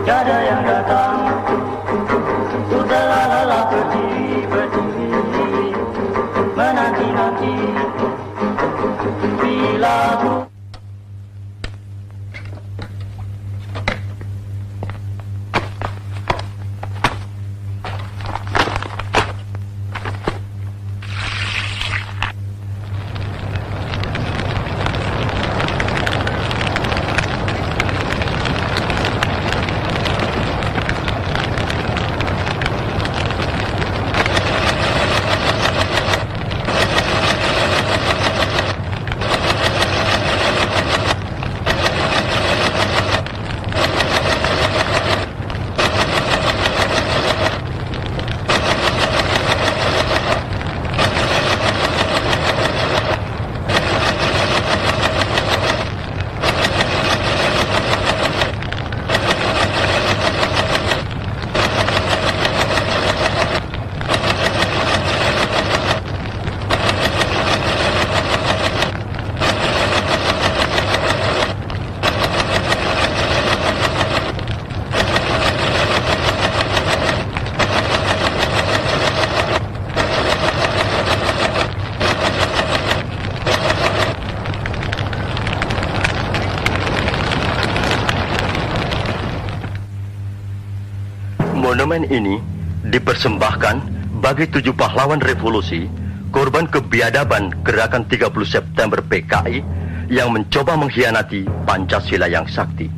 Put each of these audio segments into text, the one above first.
Tiada yang datang, ku telah lelah berdiri, menanti-nanti, bila ku. Monumen ini dipersembahkan bagi 7 pahlawan revolusi, korban kebiadaban gerakan 30 September PKI yang mencoba mengkhianati Pancasila yang sakti.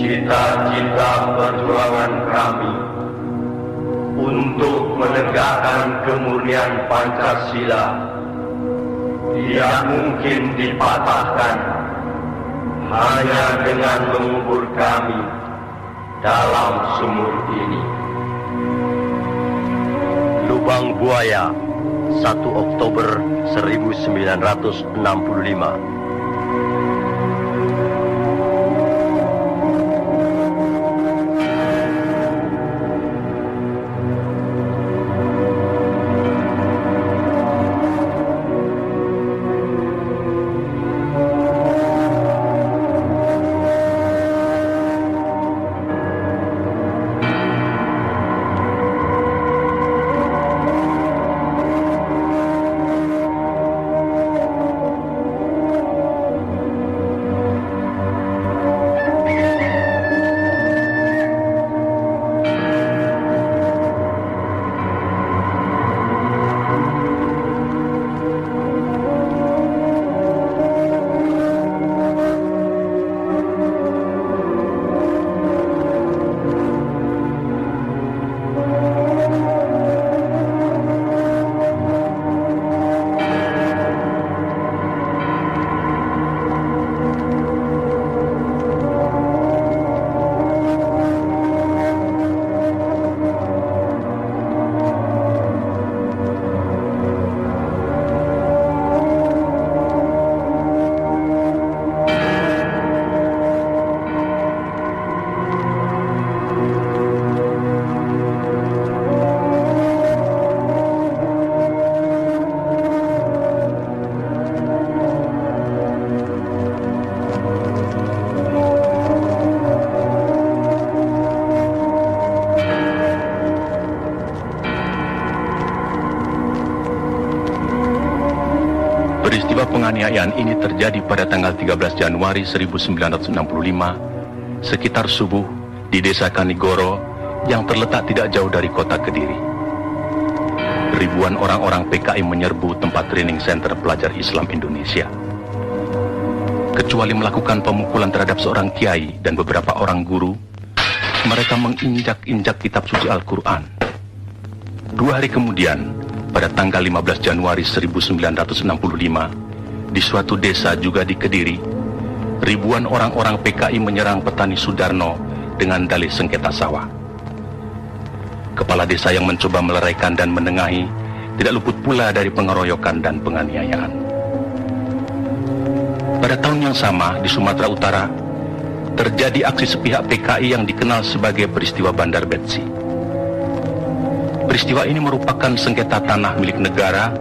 Cita-cita perjuangan kami untuk menegakkan kemurnian Pancasila tidak mungkin dipatahkan hanya dengan mengubur kami dalam sumur ini. Lubang Buaya, 1 Oktober 1965. Peristiwa penganiayaan ini terjadi pada tanggal 13 Januari 1965, sekitar subuh di Desa Kanigoro yang terletak tidak jauh dari kota Kediri. Ribuan orang-orang PKI menyerbu tempat training center pelajar Islam Indonesia. Kecuali melakukan pemukulan terhadap seorang kiai dan beberapa orang guru, mereka menginjak-injak kitab suci Al-Quran. 2 hari kemudian, pada tanggal 15 Januari 1965, di suatu desa juga di Kediri, ribuan orang-orang PKI menyerang petani Sudarno dengan dalih sengketa sawah. Kepala desa yang mencoba meleraikan dan menengahi tidak luput pula dari pengeroyokan dan penganiayaan. Pada tahun yang sama, di Sumatera Utara, terjadi aksi sepihak PKI yang dikenal sebagai peristiwa Bandar Betsi. Peristiwa ini merupakan sengketa tanah milik negara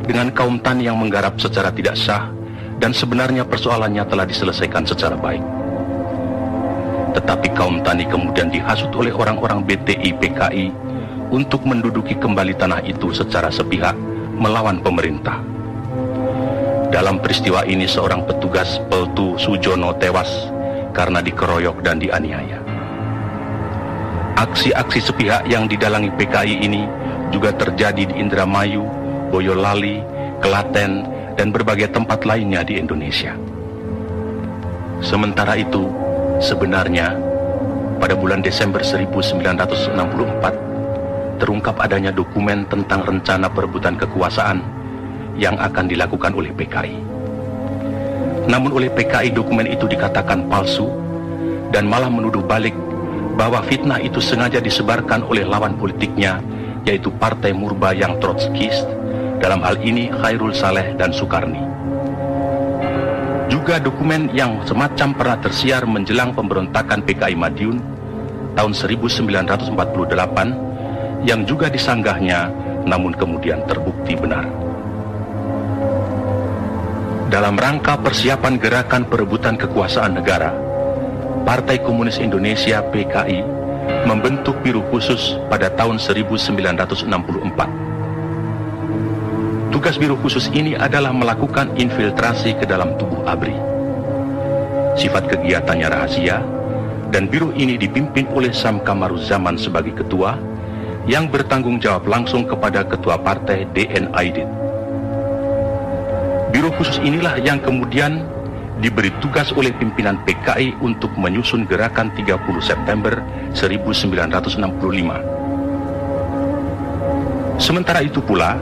dengan kaum tani yang menggarap secara tidak sah, dan sebenarnya persoalannya telah diselesaikan secara baik. Tetapi kaum tani kemudian dihasut oleh orang-orang BTI PKI untuk menduduki kembali tanah itu secara sepihak melawan pemerintah. Dalam peristiwa ini seorang petugas Peltu Sujono tewas karena dikeroyok dan dianiaya. Aksi-aksi sepihak yang didalangi PKI ini juga terjadi di Indramayu, Boyolali, Klaten, dan berbagai tempat lainnya di Indonesia. Sementara itu, sebenarnya pada bulan Desember 1964 terungkap adanya dokumen tentang rencana perebutan kekuasaan yang akan dilakukan oleh PKI. Namun oleh PKI dokumen itu dikatakan palsu dan malah menuduh balik bahwa fitnah itu sengaja disebarkan oleh lawan politiknya, yaitu Partai Murba yang Trotskist, dalam hal ini Khairul Saleh dan Sukarni. Juga dokumen yang semacam pernah tersiar menjelang pemberontakan PKI Madiun tahun 1948 yang juga disanggahnya, namun kemudian terbukti benar. Dalam rangka persiapan gerakan perebutan kekuasaan negara, Partai Komunis Indonesia PKI membentuk Biro Khusus pada tahun 1964. Tugas Biro Khusus ini adalah melakukan infiltrasi ke dalam tubuh ABRI. Sifat kegiatannya rahasia, dan biro ini dipimpin oleh Sam Kamaruzaman sebagai ketua, yang bertanggung jawab langsung kepada ketua partai DN Aidit. Biro Khusus inilah yang kemudian diberi tugas oleh pimpinan PKI untuk menyusun gerakan 30 September 1965. Sementara itu pula,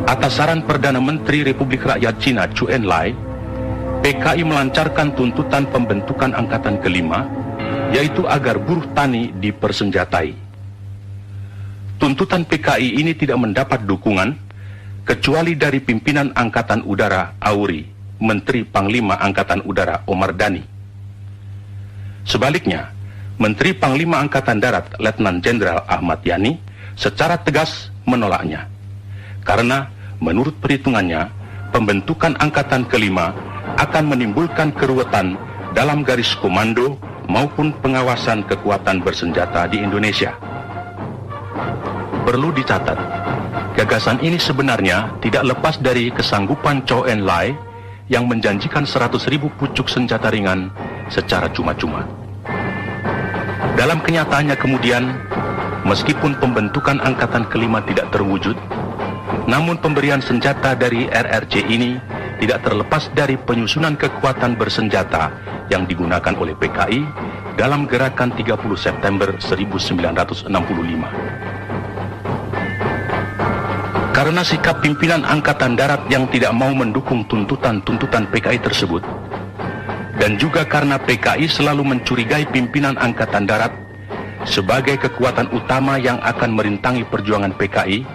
atas saran Perdana Menteri Republik Rakyat Cina Chou En-lai, PKI melancarkan tuntutan pembentukan angkatan kelima, yaitu agar buruh tani dipersenjatai. Tuntutan PKI ini tidak mendapat dukungan kecuali dari pimpinan Angkatan Udara Auri, Menteri Panglima Angkatan Udara Omar Dhani. Sebaliknya, Menteri Panglima Angkatan Darat Letnan Jenderal Ahmad Yani secara tegas menolaknya. Karena menurut perhitungannya, pembentukan angkatan kelima akan menimbulkan keruwetan dalam garis komando maupun pengawasan kekuatan bersenjata di Indonesia. Perlu dicatat, gagasan ini sebenarnya tidak lepas dari kesanggupan Chou En-lai yang menjanjikan 100.000 pucuk senjata ringan secara cuma-cuma. Dalam kenyataannya kemudian, meskipun pembentukan angkatan kelima tidak terwujud, namun pemberian senjata dari RRC ini tidak terlepas dari penyusunan kekuatan bersenjata yang digunakan oleh PKI dalam gerakan 30 September 1965. Karena sikap pimpinan Angkatan Darat yang tidak mau mendukung tuntutan-tuntutan PKI tersebut, dan juga karena PKI selalu mencurigai pimpinan Angkatan Darat sebagai kekuatan utama yang akan merintangi perjuangan PKI,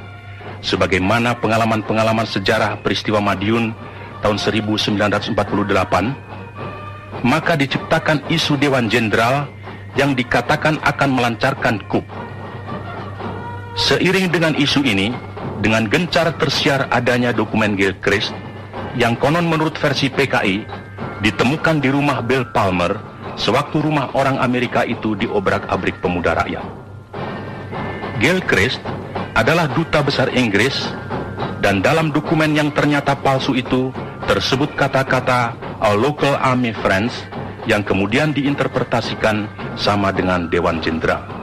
sebagaimana pengalaman-pengalaman sejarah peristiwa Madiun tahun 1948, maka diciptakan isu Dewan Jenderal yang dikatakan akan melancarkan coup. Seiring dengan isu ini, dengan gencar tersiar adanya dokumen Gilchrist yang konon menurut versi PKI ditemukan di rumah Bill Palmer sewaktu rumah orang Amerika itu diobrak-abrik pemuda rakyat. Gilchrist adalah duta besar Inggris, dan dalam dokumen yang ternyata palsu itu tersebut kata-kata "Our Local Army Friends" yang kemudian diinterpretasikan sama dengan Dewan Jenderal.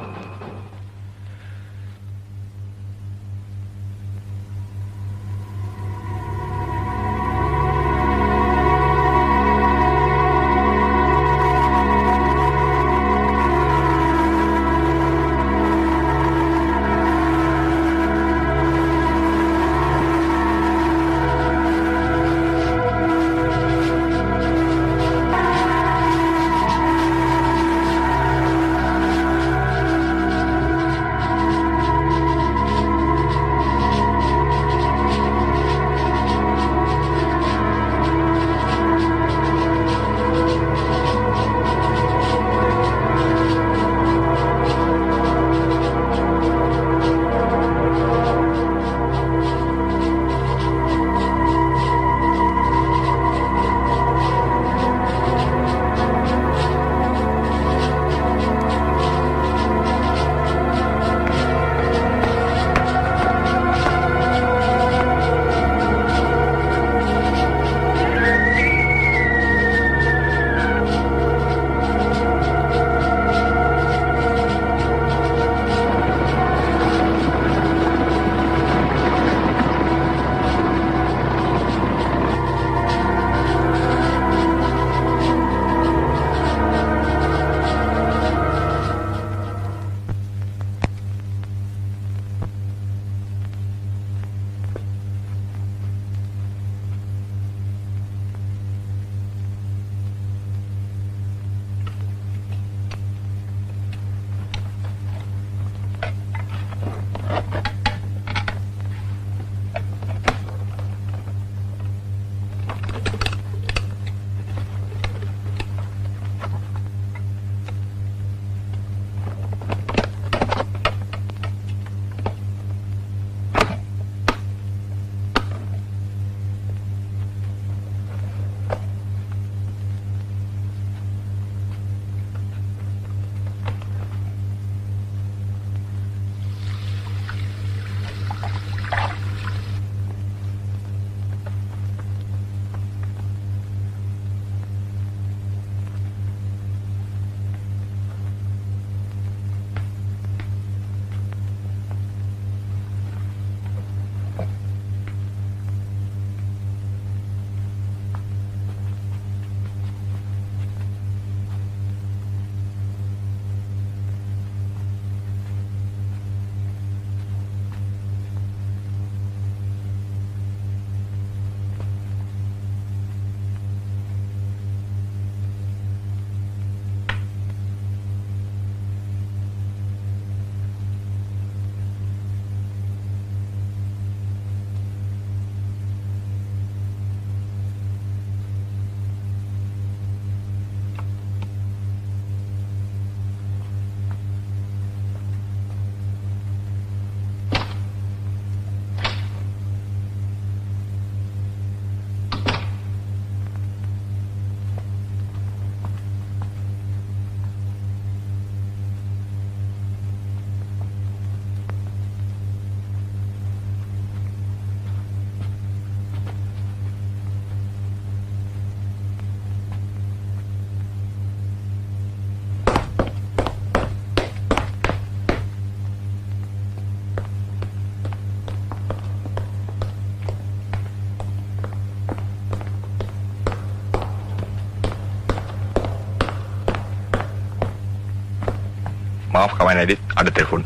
Maaf kawan Edit, ada telepon.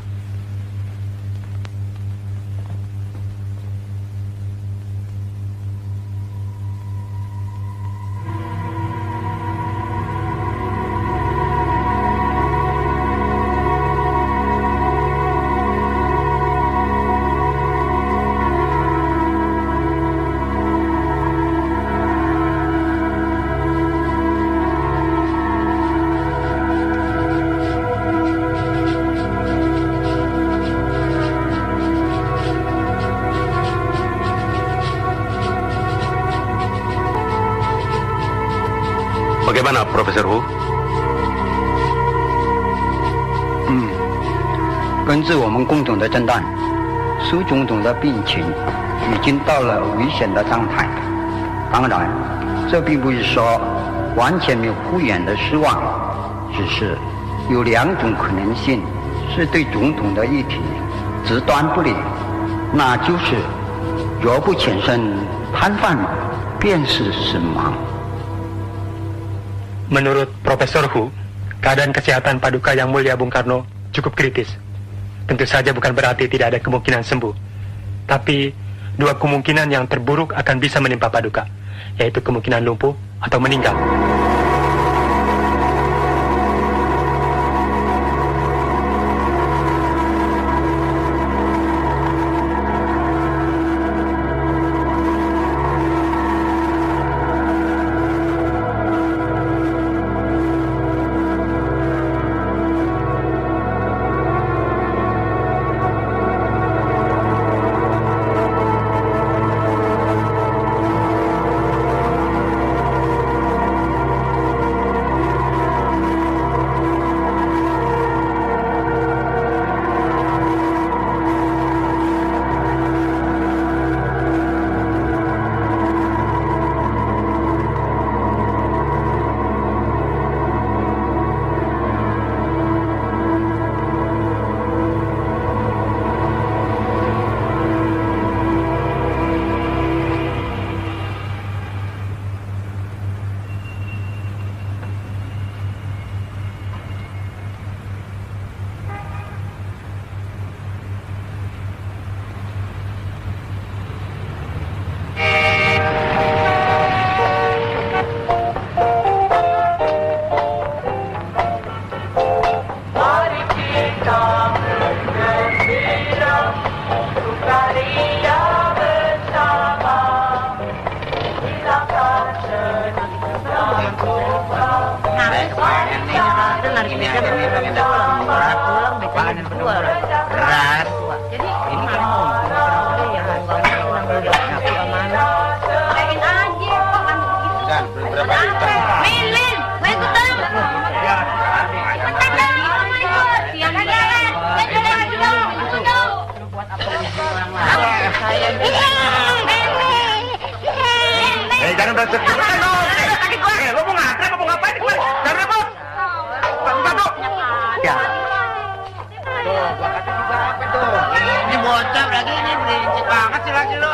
Bagaimana, Profesor Hu? 根据我们工种的诊断，苏总统的病情已经到了危险的状态，当然，这并不是说完全没有复原的希望，只是有2种可能性是对总统的议题极端不利，那就是若不产生瘫痪，便是死亡。 Menurut Profesor Hu, keadaan kesehatan Paduka Yang Mulia Bung Karno cukup kritis. Tentu saja bukan berarti tidak ada kemungkinan sembuh. Tapi 2 kemungkinan yang terburuk akan bisa menimpa Paduka, yaitu kemungkinan lumpuh atau meninggal. Jangan beresek. Lo mau ngantri apa mau ngapain? Jangan ribut. Satu-satu. Ya. Tuh, gua kasih juga apa tuh? Ini bocah lagi, ini berisik banget sih lagi lo.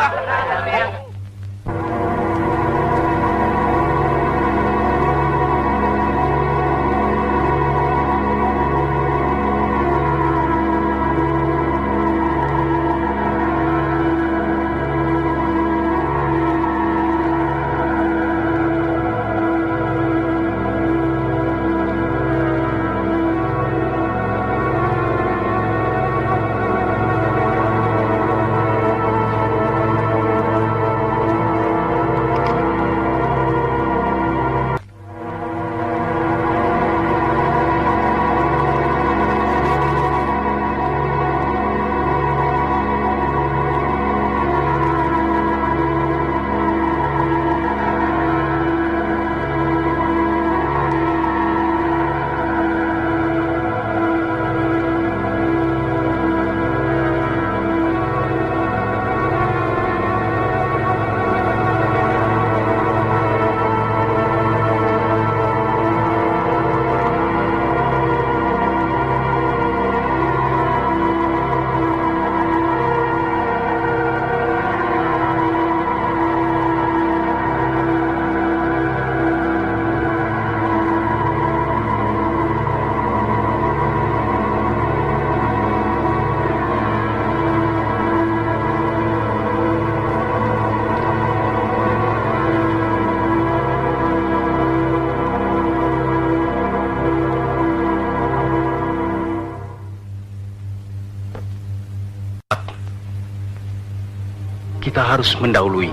Kita harus mendahului.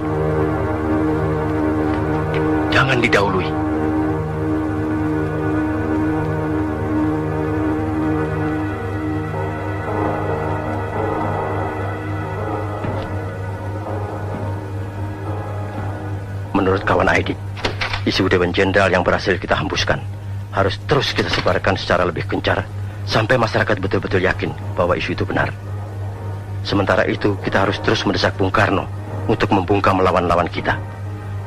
Jangan didahului. Menurut kawan Aidi, isu Dewan Jenderal yang berhasil kita hembuskan harus terus kita sebarkan secara lebih gencar sampai masyarakat betul-betul yakin bahwa isu itu benar. Sementara itu, kita harus terus mendesak Bung Karno untuk membungkam lawan-lawan kita.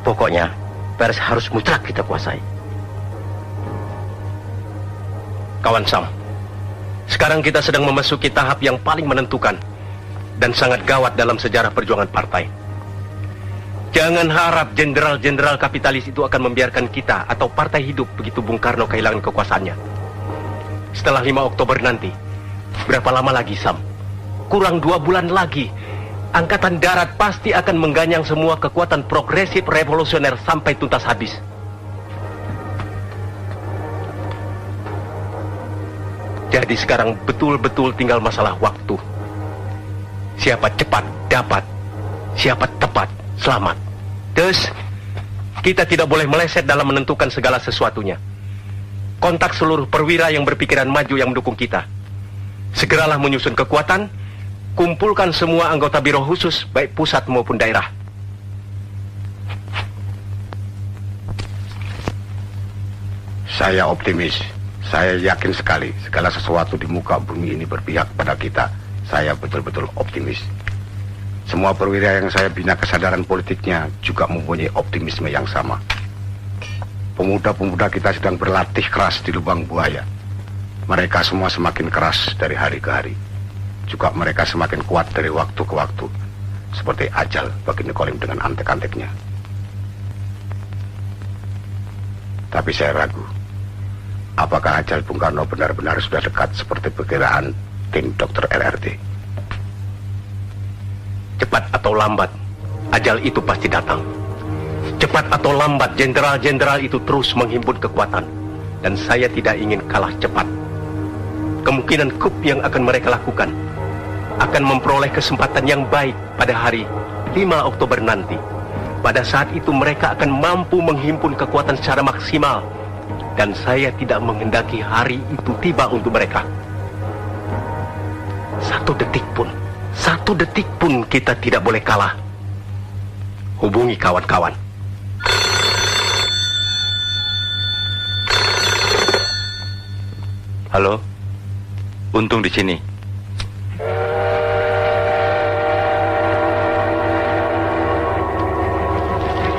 Pokoknya, pers harus mutlak kita kuasai. Kawan Sam, sekarang kita sedang memasuki tahap yang paling menentukan dan sangat gawat dalam sejarah perjuangan partai. Jangan harap jenderal-jenderal kapitalis itu akan membiarkan kita atau partai hidup begitu Bung Karno kehilangan kekuasaannya. Setelah 5 Oktober nanti, berapa lama lagi, Sam? Kurang 2 bulan lagi. Angkatan Darat pasti akan mengganyang semua kekuatan progresif revolusioner sampai tuntas habis. Jadi sekarang betul-betul tinggal masalah waktu. Siapa cepat dapat, siapa tepat selamat. Terus, kita tidak boleh meleset dalam menentukan segala sesuatunya. Kontak seluruh perwira yang berpikiran maju yang mendukung kita. Segeralah menyusun kekuatan, kumpulkan semua anggota biro khusus, baik pusat maupun daerah. Saya optimis. Saya yakin sekali segala sesuatu di muka bumi ini berpihak pada kita. Saya betul-betul optimis. Semua perwira yang saya bina kesadaran politiknya juga mempunyai optimisme yang sama. Pemuda-pemuda kita sedang berlatih keras di lubang buaya. Mereka semua semakin keras dari hari ke hari. Juga mereka semakin kuat dari waktu ke waktu. Seperti ajal bagi Nicolim dengan antek-anteknya. Tapi saya ragu. Apakah ajal Bung Karno benar-benar sudah dekat seperti perkiraan tim Dr. RRT? Cepat atau lambat, ajal itu pasti datang. Cepat atau lambat, jenderal-jenderal itu terus menghimpun kekuatan. Dan saya tidak ingin kalah cepat. Kemungkinan coup yang akan mereka lakukan akan memperoleh kesempatan yang baik pada hari 5 Oktober nanti. Pada saat itu mereka akan mampu menghimpun kekuatan secara maksimal. Dan saya tidak menghendaki hari itu tiba untuk mereka. Satu detik pun kita tidak boleh kalah. Hubungi kawan-kawan. Halo, Untung di sini.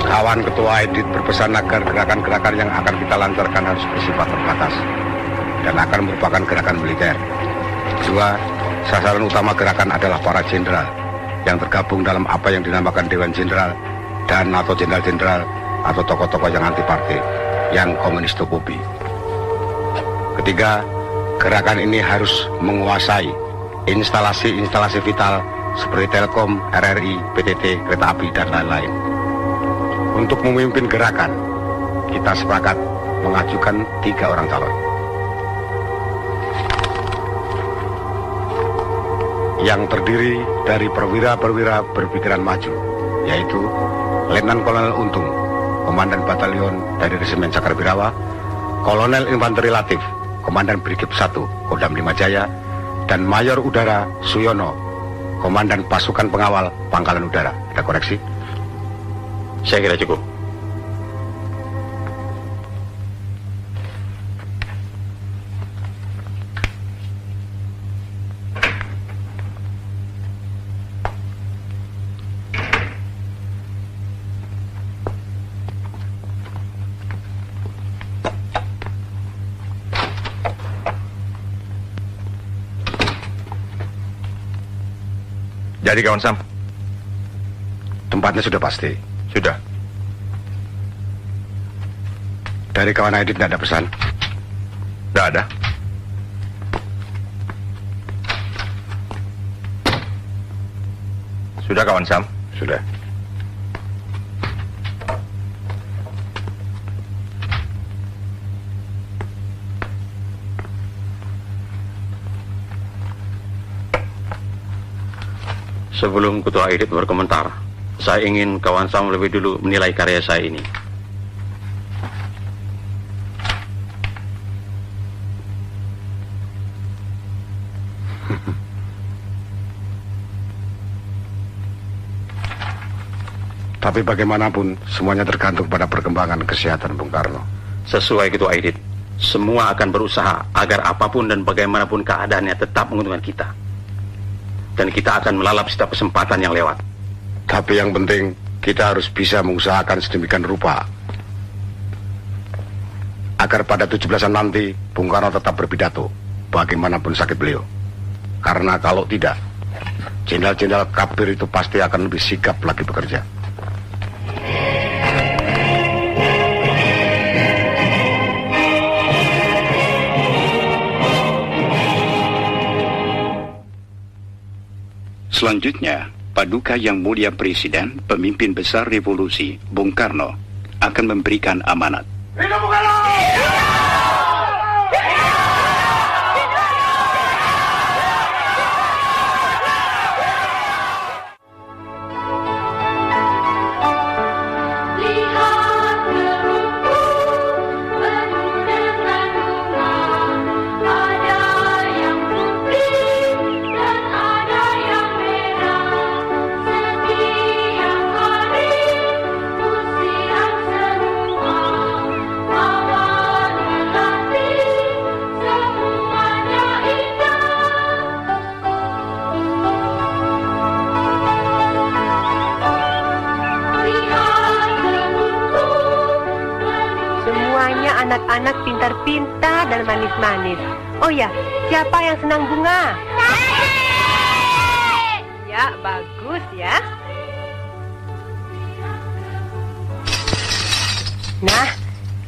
Kawan Ketua Edit berpesan agar gerakan-gerakan yang akan kita lancarkan harus bersifat terbatas dan akan merupakan gerakan militer. Kedua, sasaran utama gerakan adalah para jenderal yang tergabung dalam apa yang dinamakan Dewan Jenderal dan atau jenderal-jenderal atau tokoh-tokoh yang anti partai, yang komunistofobi. Ketiga, gerakan ini harus menguasai instalasi-instalasi vital seperti Telkom, RRI, PTT, kereta api, dan lain-lain. Untuk memimpin gerakan, kita sepakat mengajukan 3 orang calon. Yang terdiri dari perwira-perwira berpikiran maju, yaitu Letnan Kolonel Untung, Komandan Batalion dari Resimen Cakrawirawa, Kolonel Infanteri Latif, Komandan Brigif 1, Kodam 5 Jaya, dan Mayor Udara Suyono, Komandan Pasukan Pengawal Pangkalan Udara. Kita koreksi? Saya kira cukup. Jadi kawan Sam? Tempatnya sudah pasti. Sudah. Dari kawan Aidit tidak ada pesan? Tidak ada. Sudah kawan Sam? Sudah. Sebelum Ketua Aidit berkomentar, saya ingin kawan Sam lebih dulu menilai karya saya ini. Tapi bagaimanapun, semuanya tergantung pada perkembangan kesehatan Bung Karno. Sesuai Ketua Aidit, semua akan berusaha agar apapun dan bagaimanapun keadaannya tetap menguntungkan kita. Dan kita akan melalap setiap kesempatan yang lewat. Tapi yang penting, kita harus bisa mengusahakan sedemikian rupa agar pada 17-an nanti Bung Karno tetap berpidato bagaimanapun sakit beliau. Karena kalau tidak, jenderal-jenderal kafir itu pasti akan lebih sigap lagi bekerja. Selanjutnya, Paduka Yang Mulia Presiden, pemimpin besar revolusi, Bung Karno, akan memberikan amanat. Hidup Bung Karno! Anak-anak pintar-pintar dan manis-manis. Oh ya, siapa yang senang bunga? Ya, bagus ya. Nah,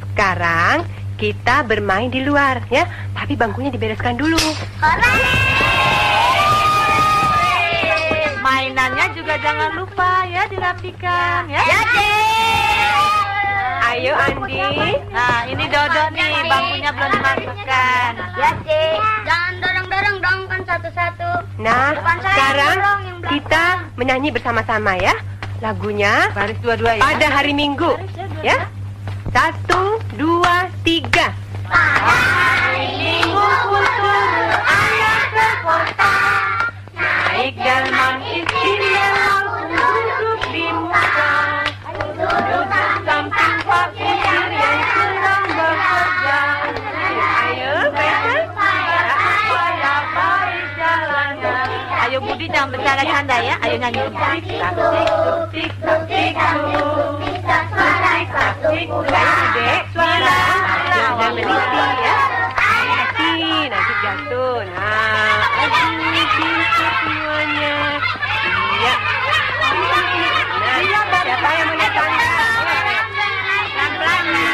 sekarang kita bermain di luar ya. Tapi bangkunya dibereskan dulu. Mainannya juga jangan lupa ya dirapikan ya. Ya, ayo Andi. Nah, ini Dodo nih, bangkunya belum dimasukkan. Ya, Cik. Jangan dorong-dorong dong, kan satu-satu. Nah, sekarang kita menyanyi bersama-sama ya. Lagunya baris dua-dua ya. Pada hari Minggu. Ya. 1, 2, 3. Pada hari Minggu kultur anak ke kota. Naik delman istimewa duduk di muka. Duduk samping Pak Kusir yang sedang bekerja. Ayo, baiklah. Supaya baik jalannya. Ayo Budi jangan bercanda-canda ya. Ayo nyanyi. Tik tak tik tak tik. Ayo Dek, suara. Jangan meniti ya. Nanti jatuh. Nah, pintar semuanya. Iya. Nah, siapa yang mau tanda? Pelan-pelan ya.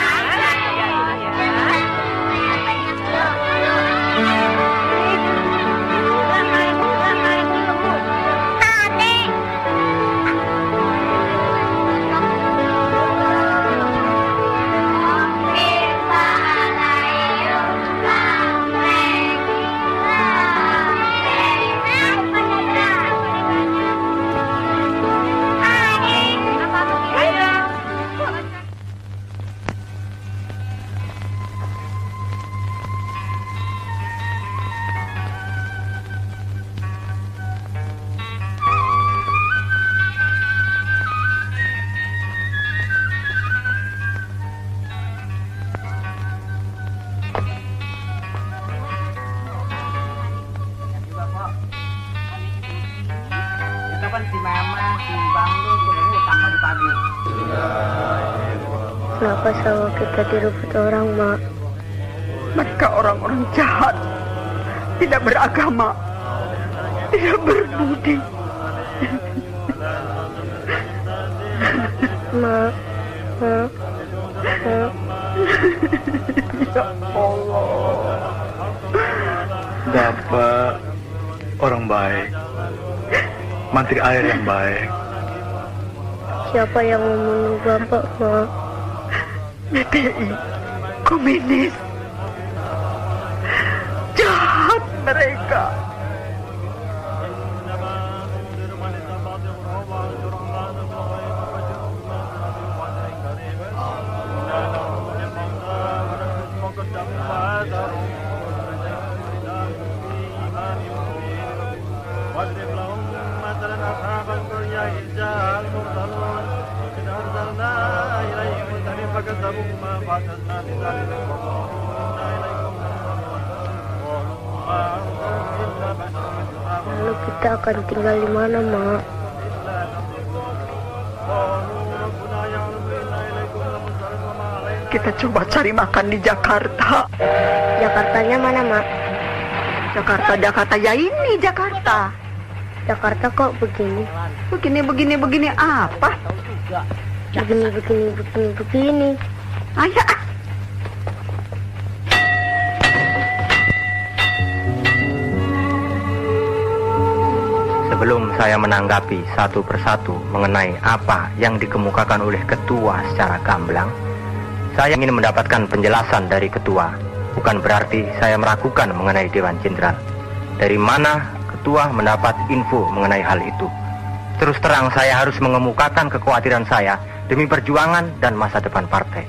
Kenapa sawah kita direbut orang, Mak? Mereka orang-orang jahat, tidak beragama, tidak berbudi. Mak. Ya Allah. Bapak orang baik, mantri air yang baik. Siapa yang membunuh Bapak, Mak? BTI, komunis, jahat mereka. Lalu kita akan tinggal di mana, Mak? Kita coba cari makan di Jakarta. Jakartanya mana, Mak? Jakarta ya ini Jakarta. Jakarta kok begini? Begini apa? Begini. Ayah. Sebelum saya menanggapi satu persatu mengenai apa yang dikemukakan oleh ketua secara gamblang, saya ingin mendapatkan penjelasan dari ketua. Bukan berarti saya meragukan mengenai Dewan Jenderal. Dari mana ketua mendapat info mengenai hal itu? Terus terang saya harus mengemukakan kekhawatiran saya demi perjuangan dan masa depan partai.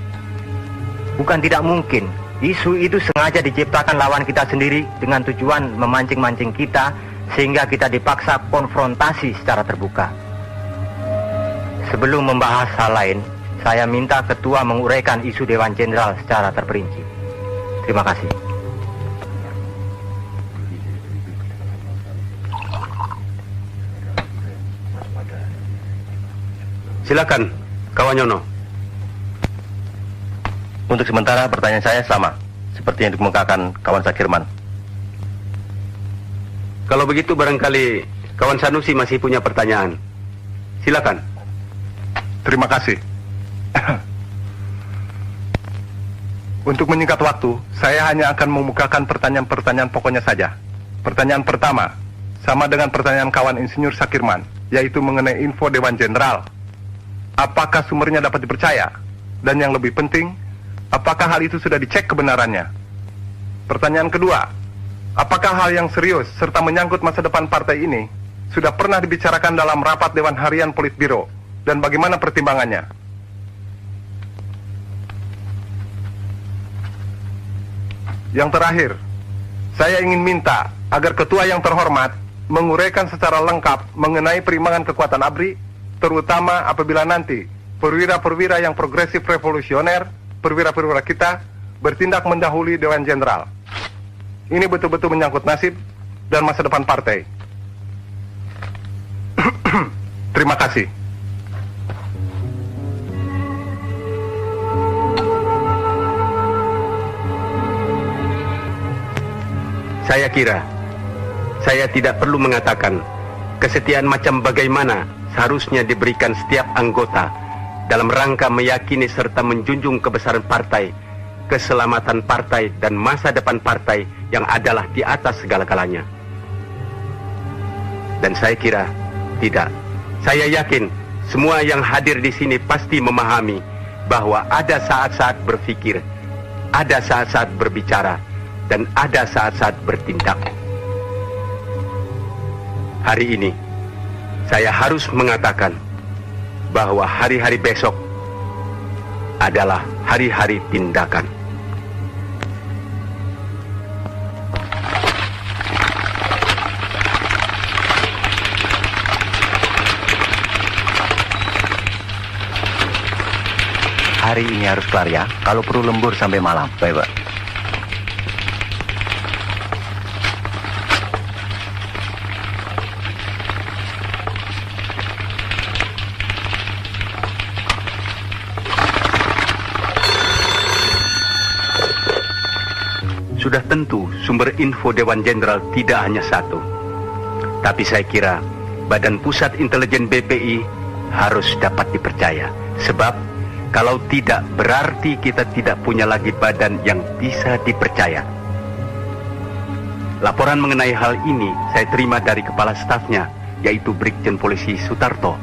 Bukan tidak mungkin isu itu sengaja diciptakan lawan kita sendiri dengan tujuan memancing-mancing kita sehingga kita dipaksa konfrontasi secara terbuka. Sebelum membahas hal lain, saya minta ketua menguraikan isu Dewan Jenderal secara terperinci. Terima kasih. Silakan, kawan Yono. Untuk sementara pertanyaan saya sama seperti yang dikemukakan kawan Sakirman. Kalau begitu barangkali kawan Sanusi masih punya pertanyaan. Silakan. Terima kasih. Untuk menyingkat waktu, saya hanya akan memukakan pertanyaan-pertanyaan pokoknya saja. Pertanyaan pertama, sama dengan pertanyaan kawan Insinyur Sakirman, yaitu mengenai info Dewan Jenderal. Apakah sumbernya dapat dipercaya? Dan yang lebih penting, apakah hal itu sudah dicek kebenarannya? Pertanyaan kedua, apakah hal yang serius serta menyangkut masa depan partai ini sudah pernah dibicarakan dalam rapat Dewan Harian Politbiro dan bagaimana pertimbangannya? Yang terakhir, saya ingin minta agar ketua yang terhormat menguraikan secara lengkap mengenai perimbangan kekuatan ABRI, terutama apabila nanti perwira-perwira yang progresif revolusioner, perwira-perwira kita bertindak mendahului Dewan Jenderal. Ini betul-betul menyangkut nasib dan masa depan partai. Terima kasih. Saya kira saya tidak perlu mengatakan kesetiaan macam bagaimana seharusnya diberikan setiap anggota dalam rangka meyakini serta menjunjung kebesaran partai, keselamatan partai dan masa depan partai yang adalah di atas segala-galanya. Dan saya kira tidak. Saya yakin semua yang hadir di sini pasti memahami bahwa ada saat-saat berpikir, ada saat-saat berbicara, dan ada saat-saat bertindak. Hari ini saya harus mengatakan bahwa hari-hari besok adalah hari-hari tindakan. Hari ini harus kelar ya, kalau perlu lembur sampai malam. Baik, Pak. Sudah tentu sumber info Dewan Jenderal tidak hanya satu. Tapi saya kira Badan Pusat Intelijen BPI harus dapat dipercaya. Sebab kalau tidak berarti kita tidak punya lagi badan yang bisa dipercaya. Laporan mengenai hal ini saya terima dari kepala stafnya, yaitu Brigjen Polisi Sutarto.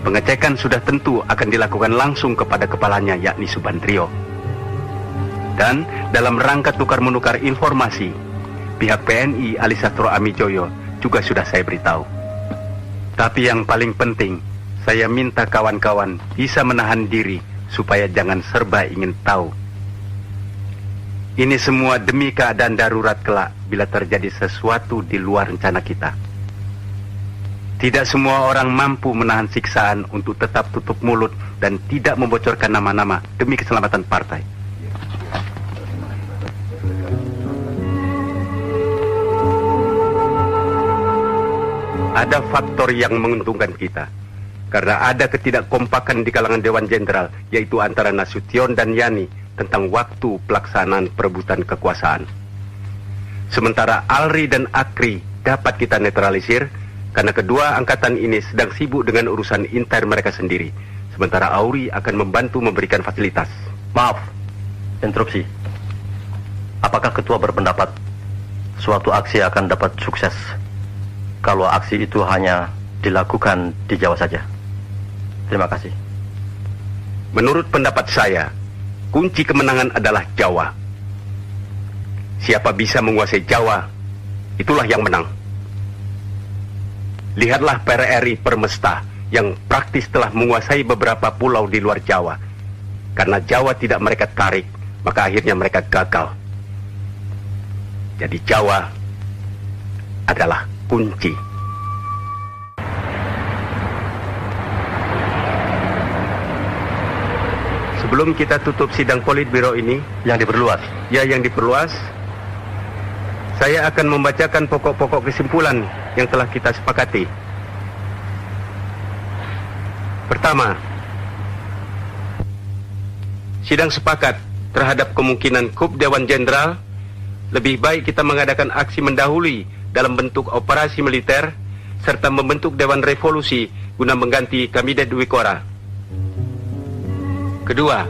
Pengecekan sudah tentu akan dilakukan langsung kepada kepalanya, yakni Subandrio. Dan dalam rangka tukar-menukar informasi, pihak PNI Alisatro Amijoyo juga sudah saya beritahu. Tapi yang paling penting, saya minta kawan-kawan bisa menahan diri supaya jangan serba ingin tahu. Ini semua demi keadaan darurat kelak bila terjadi sesuatu di luar rencana kita. Tidak semua orang mampu menahan siksaan untuk tetap tutup mulut dan tidak membocorkan nama-nama demi keselamatan partai. Ada faktor yang menguntungkan kita. karena ada ketidakkompakan di kalangan Dewan Jenderal, yaitu antara Nasution dan Yani tentang waktu pelaksanaan perebutan kekuasaan. Sementara Alri dan Akri dapat kita netralisir karena kedua angkatan ini sedang sibuk dengan urusan intern mereka sendiri, sementara Auri akan membantu memberikan fasilitas. Maaf, interupsi. Apakah ketua berpendapat suatu aksi akan dapat sukses kalau aksi itu hanya dilakukan di Jawa saja? Terima kasih. Menurut pendapat saya, kunci kemenangan adalah Jawa. Siapa bisa menguasai Jawa, itulah yang menang. Lihatlah PRRI Permesta yang praktis telah menguasai beberapa pulau di luar Jawa. Karena Jawa tidak mereka tarik, maka akhirnya mereka gagal. Jadi Jawa adalah kunci. Sebelum kita tutup sidang Politbiro ini, yang diperluas. Ya, yang diperluas. Saya akan membacakan pokok-pokok kesimpulan yang telah kita sepakati. Pertama, sidang sepakat terhadap kemungkinan kup Dewan Jenderal. Lebih baik kita mengadakan aksi mendahului dalam bentuk operasi militer serta membentuk Dewan Revolusi guna mengganti Kabinet Dwi Kora. Kedua,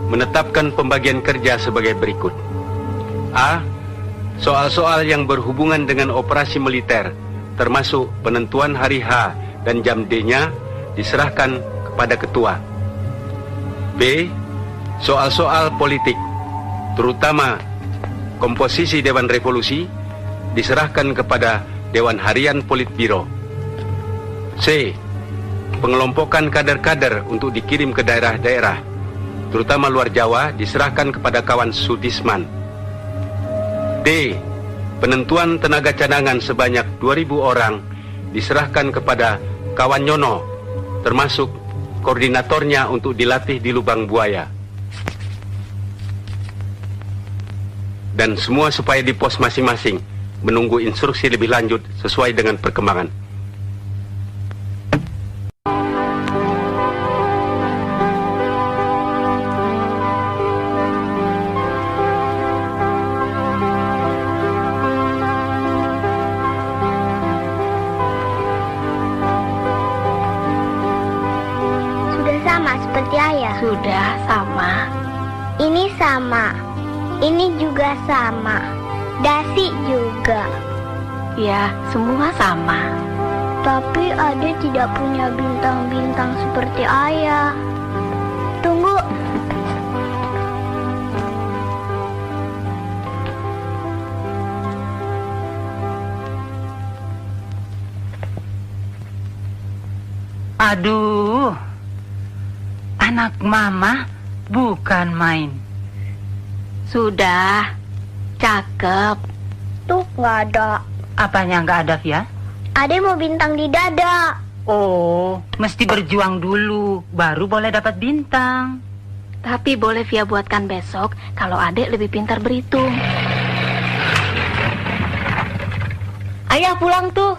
menetapkan pembagian kerja sebagai berikut. A. Soal-soal yang berhubungan dengan operasi militer, termasuk penentuan hari H dan jam D-nya, diserahkan kepada ketua. B. Soal-soal politik, terutama komposisi Dewan Revolusi, diserahkan kepada Dewan Harian Politbiro. C. Pengelompokan kader-kader untuk dikirim ke daerah-daerah, terutama luar Jawa, diserahkan kepada kawan Sudisman. D. Penentuan tenaga cadangan sebanyak 2.000 orang diserahkan kepada kawan Nyono, termasuk koordinatornya untuk dilatih di lubang buaya. Dan semua supaya di pos masing-masing menunggu instruksi lebih lanjut sesuai dengan perkembangan. Sudah sama seperti ayah? Sudah sama. Ini sama. Ini juga sama. Dasi juga. Ya, semua sama. Tapi Ade tidak punya bintang-bintang seperti ayah. Tunggu. Aduh, anak mama bukan main. Sudah, cakep. Tuh, nggak ada. Apanya nggak ada, Via? Ade mau bintang di dada. Oh, mesti berjuang dulu, baru boleh dapat bintang. Tapi boleh Via buatkan besok kalau adek lebih pintar berhitung. Ayah pulang tuh.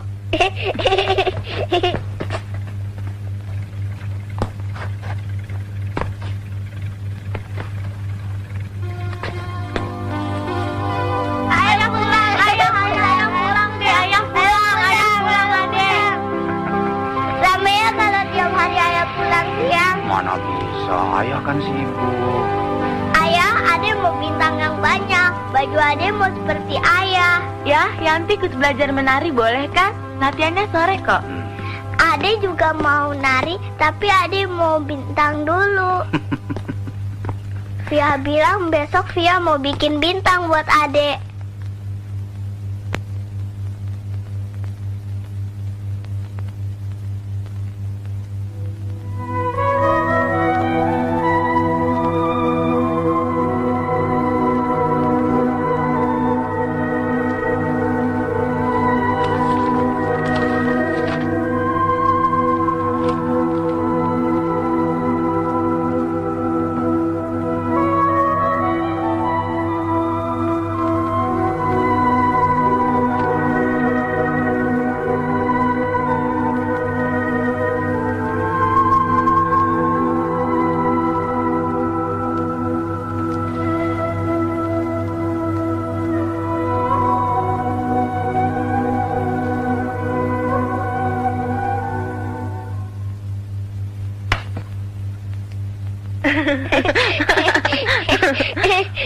Mana bisa, ayah kan sibuk. Ayah, Ade mau bintang yang banyak. Baju Ade mau seperti ayah. Ya, Yanti ikut belajar menari boleh kan? Latihannya sore kok. Ade juga mau nari, tapi Ade mau bintang dulu. Via bilang besok Via mau bikin bintang buat Ade.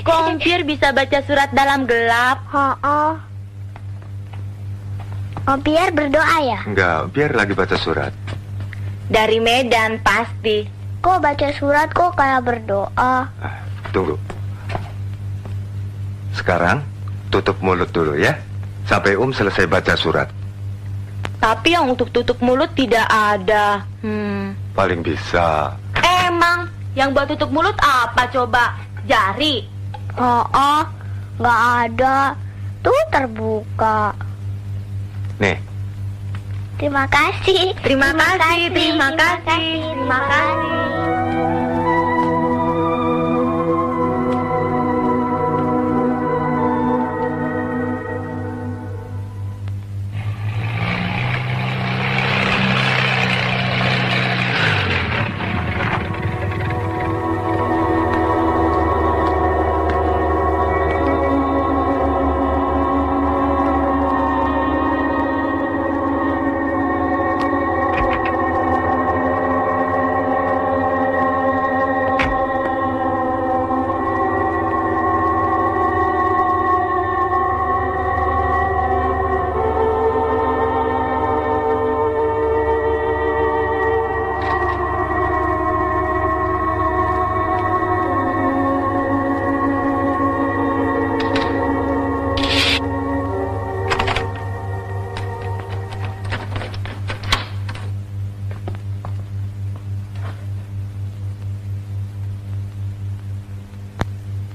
Kok Ompir bisa baca surat dalam gelap? Oh. Ompir berdoa ya? Enggak, biar lagi baca surat. Dari Medan pasti. Kok baca surat kok kayak berdoa? Tunggu. Sekarang tutup mulut dulu ya, sampai selesai baca surat. Tapi yang untuk tutup mulut tidak ada. Paling bisa. Emang yang buat tutup mulut apa coba? Jari? Nggak ada. Tuh terbuka. Nih. Terima kasih. Terima kasih.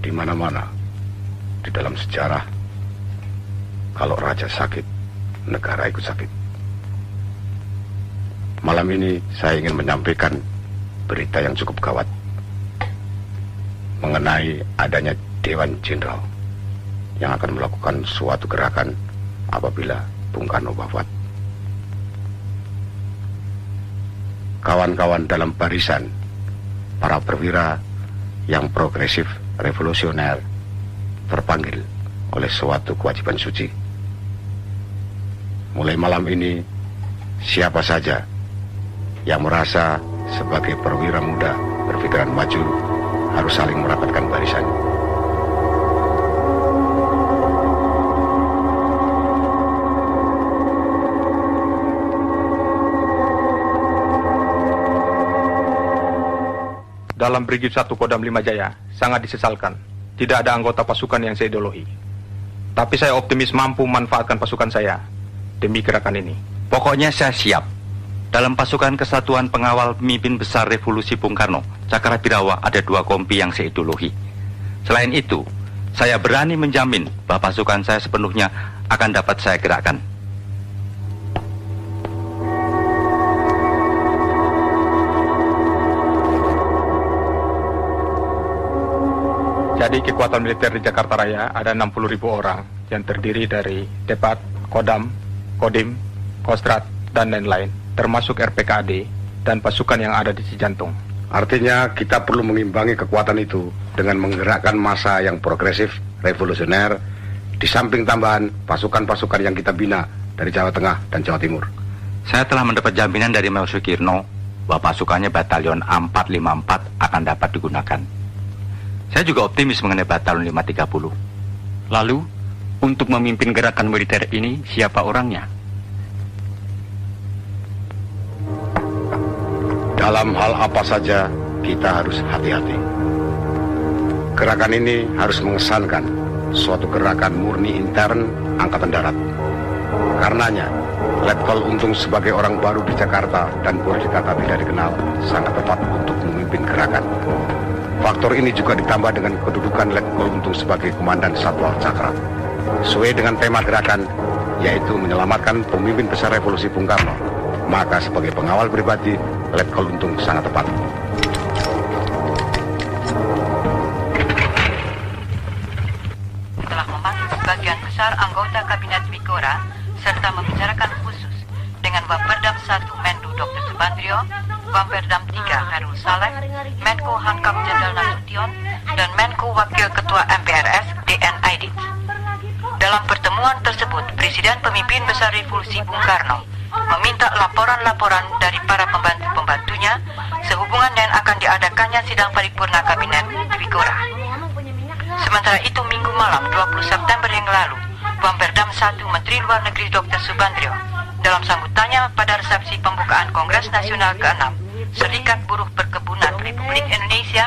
Di mana-mana di dalam sejarah, kalau raja sakit, negara ikut sakit. Malam ini saya ingin menyampaikan berita yang cukup gawat mengenai adanya Dewan Jenderal yang akan melakukan suatu gerakan apabila Bung Karno wafat. Kawan-kawan dalam barisan para perwira yang progresif revolusioner terpanggil oleh suatu kewajiban suci. Mulai malam ini, siapa saja yang merasa sebagai perwira muda berpikiran maju harus saling merapatkan barisan. Dalam Brigif 1 Kodam 5 Jaya, sangat disesalkan. Tidak ada anggota pasukan yang saya ideologi. Tapi saya optimis mampu memanfaatkan pasukan saya demi gerakan ini. Pokoknya saya siap. Dalam pasukan Kesatuan Pengawal Pemimpin Besar Revolusi Bung Karno, Cakrabirawa ada 2 kompi yang saya ideologi. Selain itu, saya berani menjamin bahwa pasukan saya sepenuhnya akan dapat saya gerakkan. Jadi kekuatan militer di Jakarta Raya ada 60.000 orang yang terdiri dari Depat, Kodam, Kodim, Kostrat, dan lain-lain, termasuk RPKAD dan pasukan yang ada di Cijantung. Artinya kita perlu mengimbangi kekuatan itu dengan menggerakkan massa yang progresif, revolusioner, di samping tambahan pasukan-pasukan yang kita bina dari Jawa Tengah dan Jawa Timur. Saya telah mendapat jaminan dari Mel Sukirno bahwa pasukannya Batalion A454 akan dapat digunakan. Saya juga optimis mengenai Batalion 530. Lalu, untuk memimpin gerakan militer ini, siapa orangnya? Dalam hal apa saja, kita harus hati-hati. Gerakan ini harus mengesankan suatu gerakan murni intern Angkatan Darat. Karenanya, Letkol Untung sebagai orang baru di Jakarta dan boleh dikata tidak dikenal, sangat tepat untuk memimpin gerakan. Faktor ini juga ditambah dengan kedudukan Letkol Untung sebagai Komandan Satwal Cakra. Sesuai dengan tema gerakan, yaitu menyelamatkan pemimpin besar revolusi Bung Karno. Maka sebagai pengawal pribadi, Letkol Untung sangat tepat. Telah memanggil sebagian besar anggota Kabinet Mikora serta membicarakan khusus dengan Waperdam 1 Menlu Dr. Subandrio, Waperdam 3 Khairul Saleh, Menko Hankam Jenderal Nasution, dan Menko Wakil Ketua MPRS DN Aidit. Dalam pertemuan tersebut, Presiden Pemimpin Besar Revolusi Bung Karno meminta laporan-laporan dari para pembantu-pembantunya sehubungan dengan akan diadakannya sidang paripurna Kabinet Twigora. Sementara itu Minggu malam 20 September yang lalu, Wamperdam 1 Menteri Luar Negeri Dr. Subandrio dalam sambutannya pada resepsi pembukaan Kongres Nasional ke-6 Serikat Buruh Perkebunan Republik Indonesia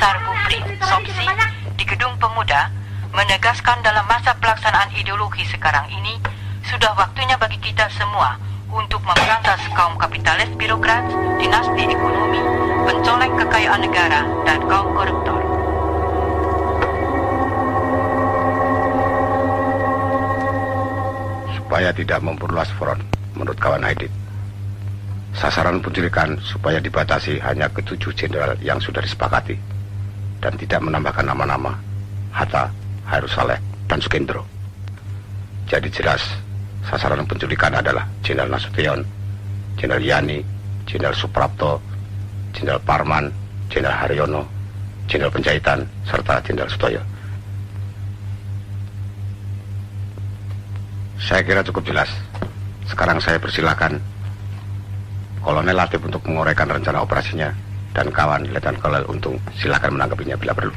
Sarbufri Sopsi di Gedung Pemuda menegaskan dalam masa pelaksanaan ideologi sekarang ini sudah waktunya bagi kita semua untuk memberantas kaum kapitalis birokrat, dinasti ekonomi, pencoleng kekayaan negara, dan kaum koruptor. Supaya tidak memperluas front, menurut kawan Aidit, sasaran penculikan supaya dibatasi hanya ke 7 jenderal yang sudah disepakati dan tidak menambahkan nama-nama Hatta, Hairus Saleh, dan Sukendro. Jadi jelas sasaran penculikan adalah Jenderal Nasution, Jenderal Yani, Jenderal Suprapto, Jenderal Parman, Jenderal Haryono, Jenderal Penjahitan, serta Jenderal Sutoyo. Saya kira cukup jelas. Sekarang saya persilakan Kolonel Latif untuk menguraikan rencana operasinya, dan kawan Letnan Kolonel Untung silakan menanggapinya bila perlu.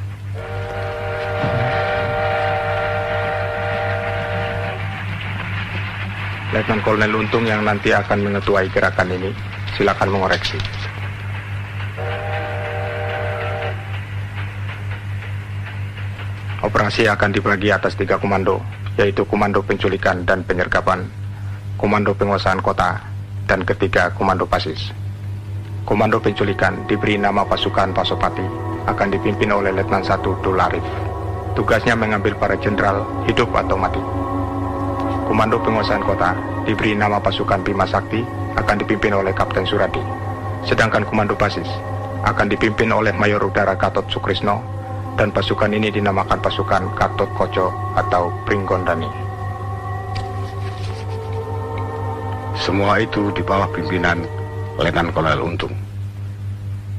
Letnan Kolonel Untung yang nanti akan mengetuai gerakan ini, silakan mengoreksi. Operasi akan dibagi atas 3 komando, yaitu Komando Penculikan dan Penyergapan, Komando Penguasaan Kota, dan ketiga Komando Pasis. Komando Penculikan diberi nama Pasukan Pasopati, akan dipimpin oleh Letnan 1 Dul Arif. Tugasnya mengambil para jenderal hidup atau mati. Komando Penguasaan Kota diberi nama Pasukan Bima Sakti, akan dipimpin oleh Kapten Suradi. Sedangkan Komando Pasis akan dipimpin oleh Mayor Udara Gatot Sukrisno, dan pasukan ini dinamakan Pasukan Gatot Koco atau Pringgondani. Semua itu di bawah pimpinan Letnan Kolonel Untung,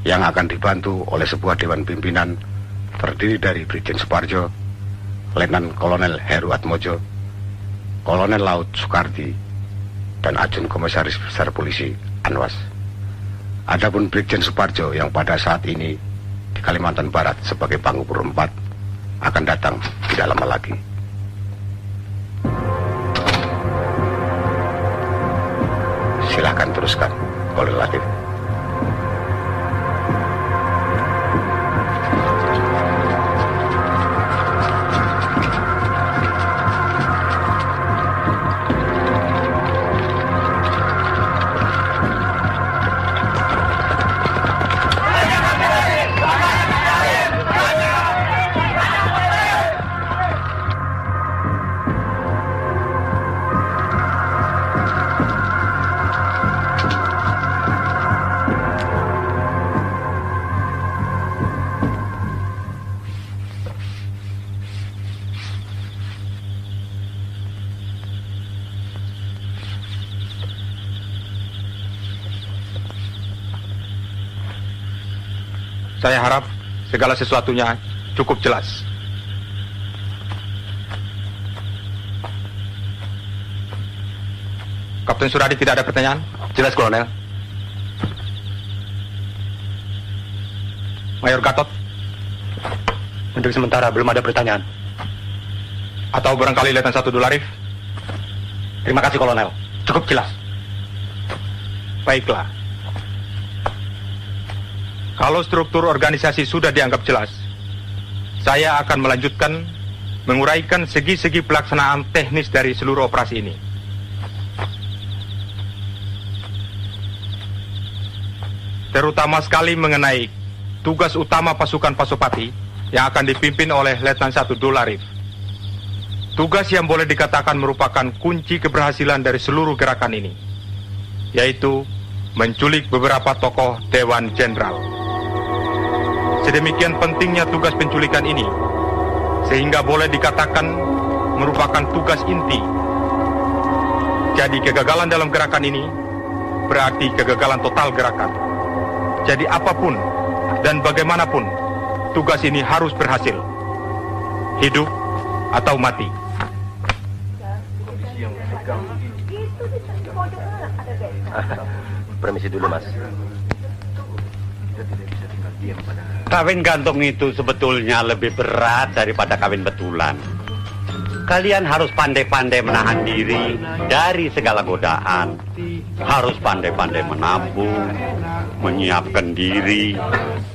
yang akan dibantu oleh sebuah dewan pimpinan terdiri dari Brigjen Suparjo, Letnan Kolonel Heru Atmojo, Kolonel Laut Soekardi, dan Ajun Komisaris Besar Polisi Anwas. Adapun Brigjen Suparjo yang pada saat ini di Kalimantan Barat sebagai Pangupur 4 akan datang tidak lama lagi. Silahkan teruskan, Kolonel Latif. Saya harap segala sesuatunya cukup jelas. Kapten Suradi, tidak ada pertanyaan? Jelas, Kolonel. Mayor Gatot? Untuk sementara belum ada pertanyaan. Atau barangkali Letnan 1 Dul Arif? Terima kasih, Kolonel. Cukup jelas. Baiklah. Kalau struktur organisasi sudah dianggap jelas, saya akan melanjutkan menguraikan segi-segi pelaksanaan teknis dari seluruh operasi ini. Terutama sekali mengenai tugas utama pasukan Pasopati yang akan dipimpin oleh Letnan 1 Dul Arif. Tugas yang boleh dikatakan merupakan kunci keberhasilan dari seluruh gerakan ini, yaitu menculik beberapa tokoh Dewan Jenderal. Sedemikian pentingnya tugas penculikan ini, sehingga boleh dikatakan merupakan tugas inti. Jadi kegagalan dalam gerakan ini berarti kegagalan total gerakan. Jadi apapun dan bagaimanapun, tugas ini harus berhasil. Hidup atau mati. Permisi dulu, Mas. Kawin gantung itu sebetulnya lebih berat daripada kawin betulan. Kalian harus pandai-pandai menahan diri dari segala godaan. Harus pandai-pandai menabung, menyiapkan diri,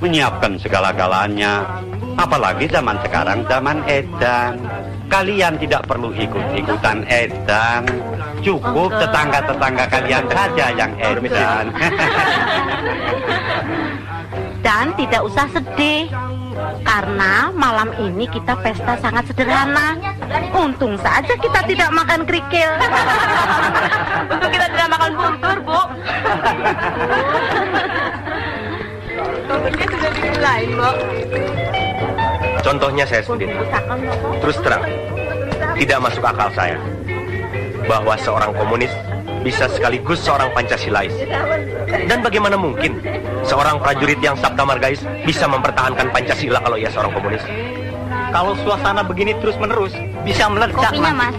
menyiapkan segala-galanya. Apalagi zaman sekarang, zaman edan. Kalian tidak perlu ikut-ikutan edan. Cukup tetangga-tetangga kalian saja yang edan. Dan tidak usah sedih, karena malam ini kita pesta sangat sederhana. Untung saja kita tidak makan kerikil. Untung kita tidak makan buntur, Bu. Kopinya sudah dimulai, Bu. Contohnya saya sendiri. Terus terang, tidak masuk akal saya bahwa seorang komunis bisa sekaligus seorang Pancasilais. Dan bagaimana mungkin seorang prajurit yang Sabta Margais bisa mempertahankan Pancasila kalau ia seorang komunis? Kalau suasana begini terus-menerus, bisa meledak. Kopinya, Mas.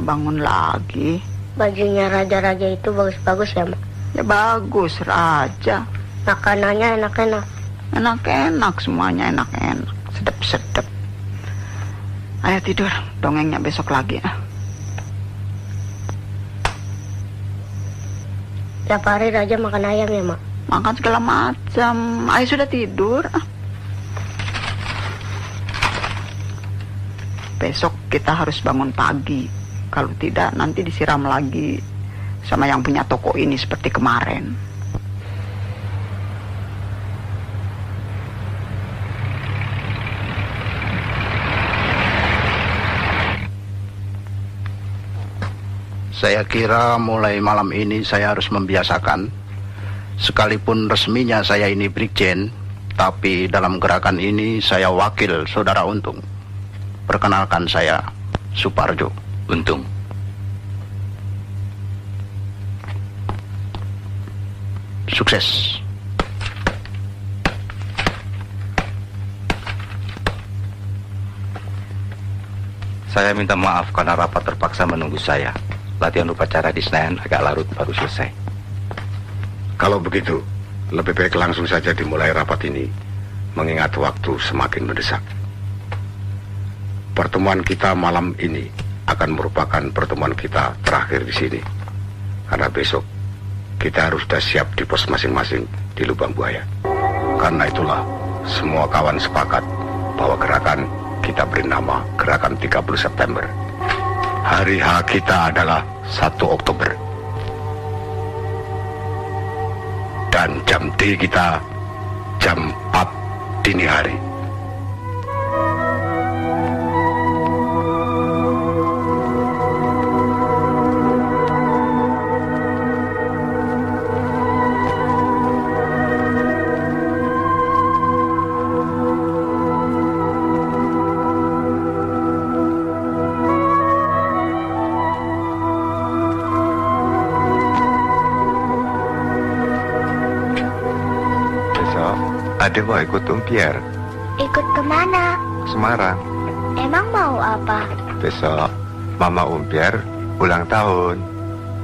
Bangun lagi. Bajunya raja-raja itu bagus-bagus ya, Mak? Ya bagus, raja. Makanannya enak-enak. Enak-enak, semuanya enak-enak. Sedep-sedep. Ayo tidur, dongengnya besok lagi ya. Tiap hari raja makan ayam ya, Mak? Makan segala macam. Ayo sudah tidur. Besok kita harus bangun pagi. Kalau tidak, nanti disiram lagi sama yang punya toko ini seperti kemarin. Saya kira mulai malam ini saya harus membiasakan, sekalipun resminya saya ini Brigjen, tapi dalam gerakan ini saya wakil Saudara Untung. Perkenalkan saya, Suparjo. Untung. Sukses. Saya minta maaf karena rapat terpaksa menunggu saya. Latihan upacara di Senayan agak larut baru selesai. Kalau begitu, lebih baik langsung saja dimulai rapat ini, mengingat waktu semakin mendesak. Pertemuan kita malam ini akan merupakan pertemuan kita terakhir di sini. Karena besok kita harus sudah siap di pos masing-masing di Lubang Buaya. Karena itulah semua kawan sepakat bahwa gerakan kita beri nama Gerakan 30 September. Hari H kita adalah 1 Oktober. Dan jam D kita jam 4 dini hari. Ade mau ikut Pierre. Ikut kemana? Semarang. Emang mau apa? Besok Mama Pierre Ulang tahun.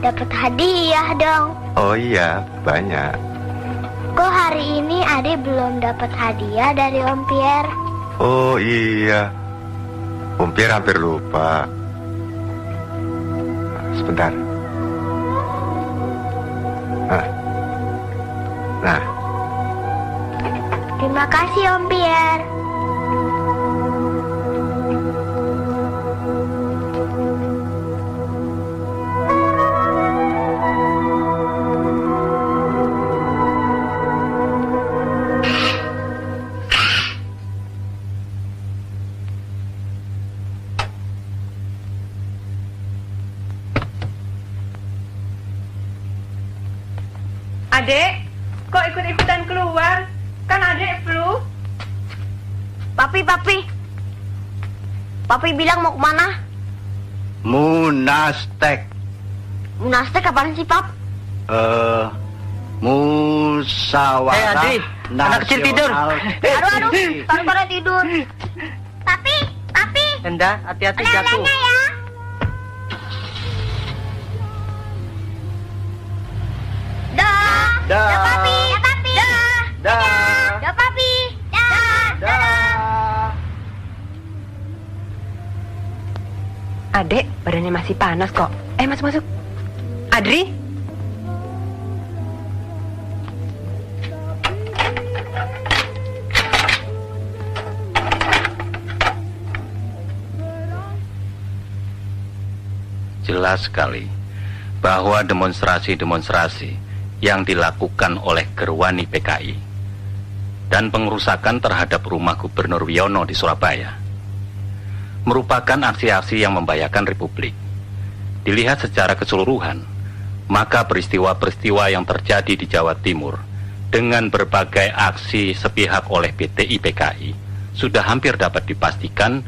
Dapat hadiah dong. Oh iya, banyak. Kok hari ini Ade belum dapat hadiah dari Om Pierre? Oh iya, Om Pierre hampir lupa. Sebentar. Nah. Terima kasih Om Pierre. Adek, kok ikut-ikutan keluar? Kan adek flu. Papi. Papi bilang mau kemana? Munastek. Munastek apaan sih, Pap? Musyawarah Adri, anak kecil tidur. Aduh, taruh pada tidur. Papi. Enda, hati-hati jatuh. Ya. Dah, Papi. Dah, Papi. Adek, badannya masih panas kok. Masuk. Adri? Jelas sekali bahwa demonstrasi-demonstrasi yang dilakukan oleh Gerwani PKI dan pengerusakan terhadap rumah Gubernur Wiono di Surabaya merupakan aksi-aksi yang membahayakan Republik. Dilihat secara keseluruhan, maka peristiwa-peristiwa yang terjadi di Jawa Timur dengan berbagai aksi sepihak oleh PTI PKI sudah hampir dapat dipastikan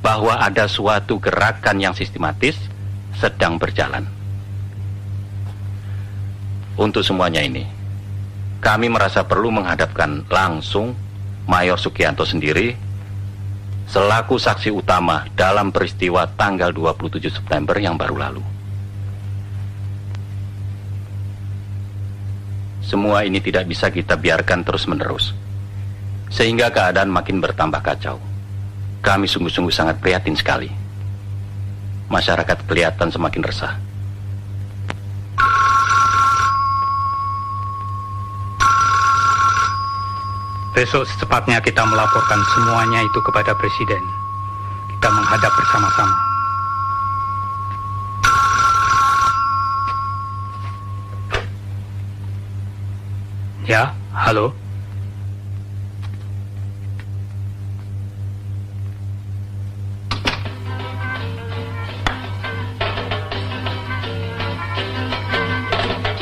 bahwa ada suatu gerakan yang sistematis sedang berjalan. Untuk semuanya ini, kami merasa perlu menghadapkan langsung Mayor Sugianto sendiri selaku saksi utama dalam peristiwa tanggal 27 September yang baru lalu. Semua ini tidak bisa kita biarkan terus-menerus, sehingga keadaan makin bertambah kacau. Kami sungguh-sungguh sangat prihatin sekali. Masyarakat kelihatan semakin resah. Besok secepatnya kita melaporkan semuanya itu kepada Presiden. Kita menghadap bersama-sama. Ya, halo.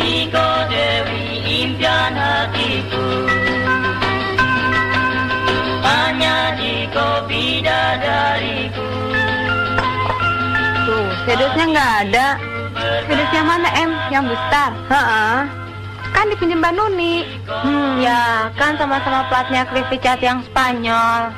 Jika Dewi impian hatiku, hanya jika bidadariku. Tuh, sedusnya nggak ada. Sedusnya mana, Em? Yang besar? Kan dipinjam Mbak Nuni. Ya, kan sama-sama platnya Cliffy Cat yang Spanyol.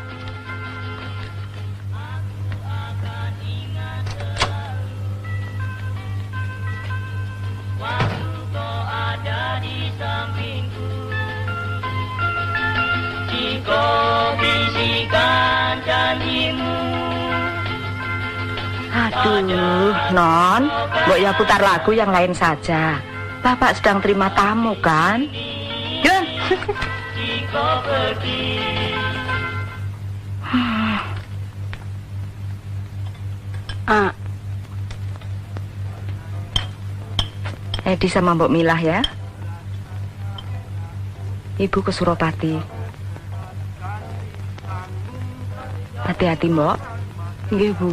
Aduh, Non, Mbok ya putar lagu yang lain saja. Bapak sedang terima tamu, kan? Yun. Edi sama Mbok Milah ya. Ibu ke Suropati. Hati-hati, Mbok. Nggih, Bu.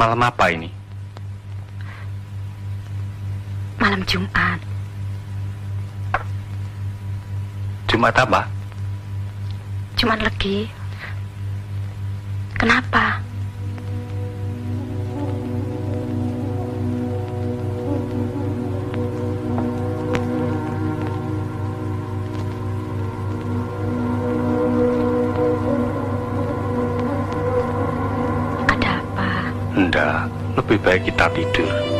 Malam apa ini? Malam Jumat. Jumat apa? Jumat Legi. Kenapa? Enggak, lebih baik kita tidur.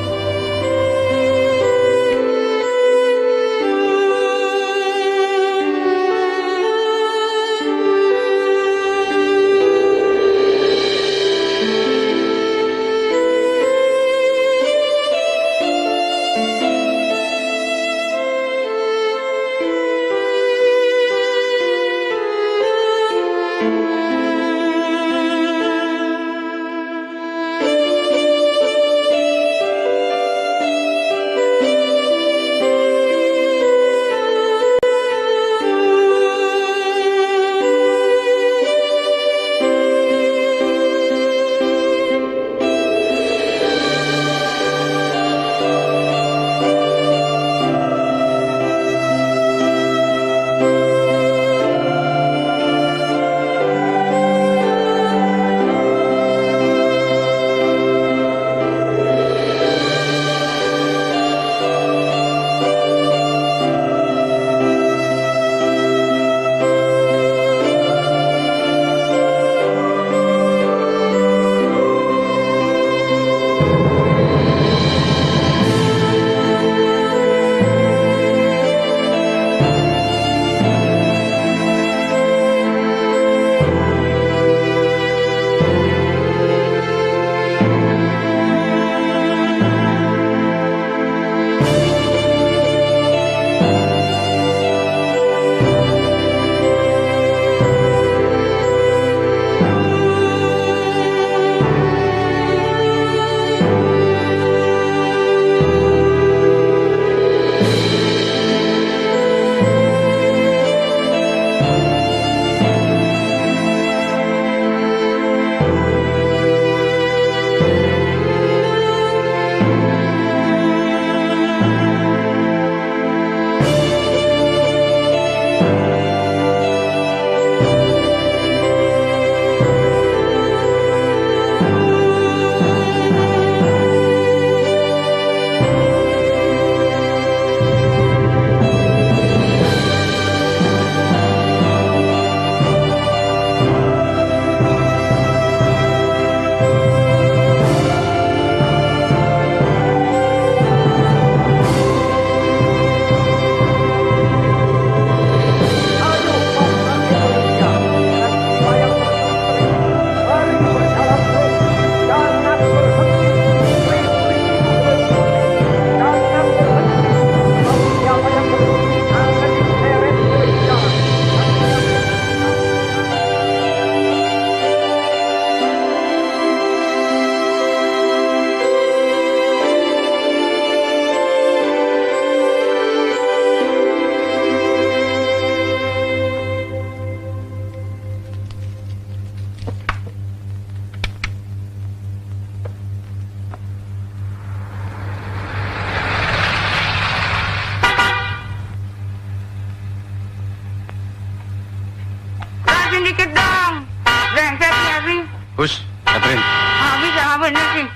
dikit dong. Brengseknya sih. Hus, Catherine. Ah, bisa nggak bener sih.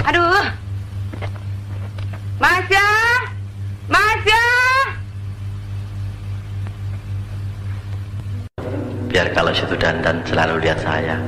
Aduh. Masya. Masya. Biar kalau situ dandan selalu lihat saya.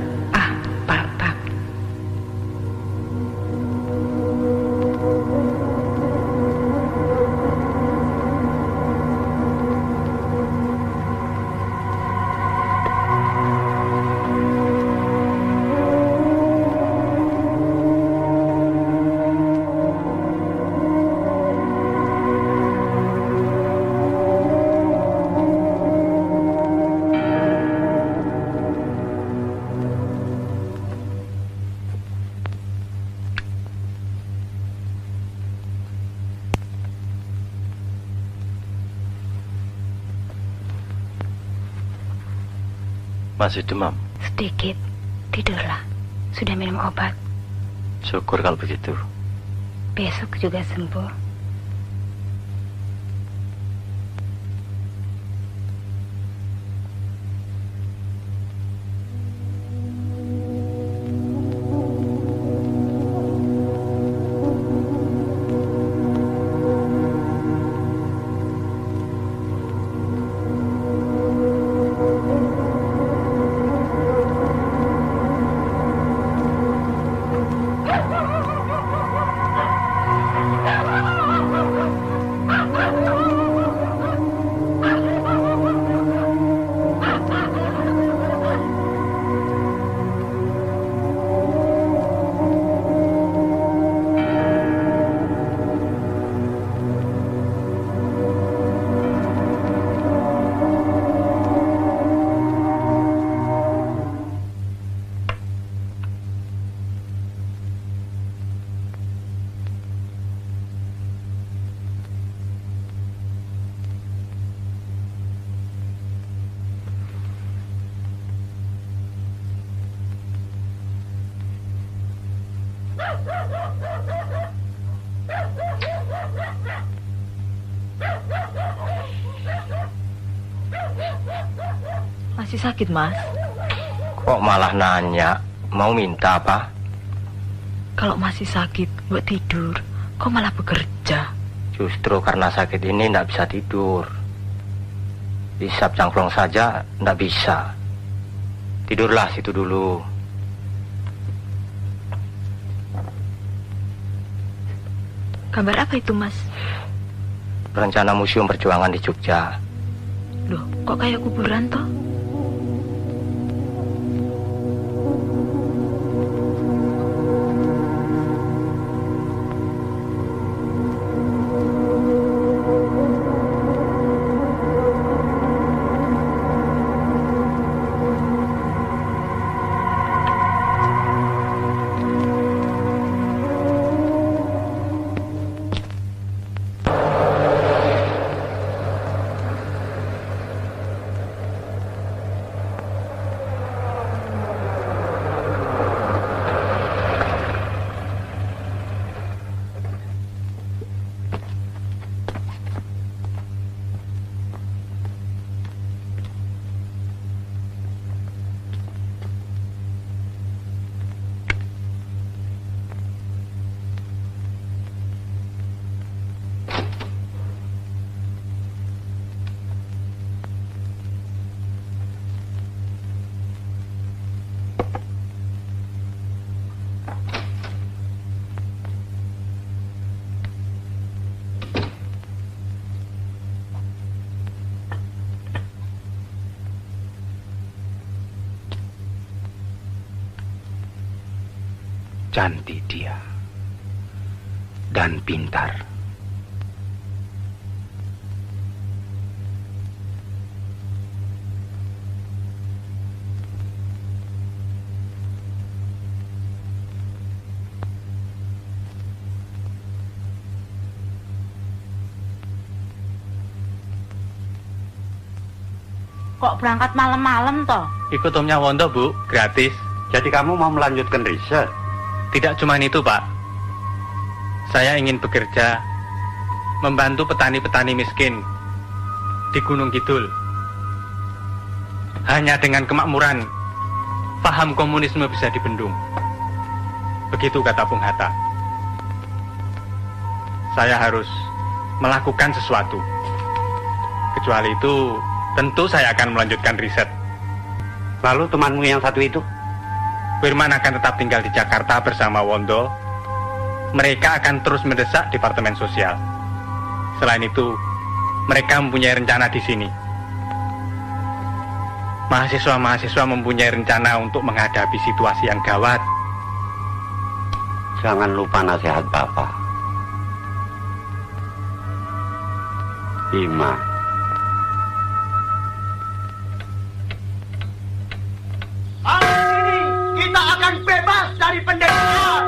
Masih demam? Sedikit. Tidurlah. Sudah minum obat. Syukur kalau begitu. Besok juga sembuh. Masih sakit, Mas? Kok malah nanya? Mau minta apa? Kalau masih sakit, buat tidur. Kok malah bekerja? Justru karena sakit ini ndak bisa tidur. Hisap cangklong saja ndak bisa. Tidurlah situ dulu. Gambar apa itu, Mas? Rencana Museum Perjuangan di Jogja. Loh, kok kayak kuburan toh? Cantik dia dan pintar. Kok berangkat malam-malam toh? Ikut Omnya Wondo, Bu, gratis. Jadi kamu mau melanjutkan riset? Tidak cuma itu, Pak. Saya ingin bekerja membantu petani-petani miskin di Gunung Kidul. Hanya dengan kemakmuran, paham komunisme bisa dibendung. Begitu kata Bung Hatta. Saya harus melakukan sesuatu. Kecuali itu, tentu saya akan melanjutkan riset. Lalu temanmu yang satu itu? Firman akan tetap tinggal di Jakarta bersama Wondo. Mereka akan terus mendesak Departemen Sosial. Selain itu, mereka mempunyai rencana di sini. Mahasiswa-mahasiswa mempunyai rencana untuk menghadapi situasi yang gawat. Jangan lupa nasihat Bapak. Bima. Kita akan bebas dari penderitaan.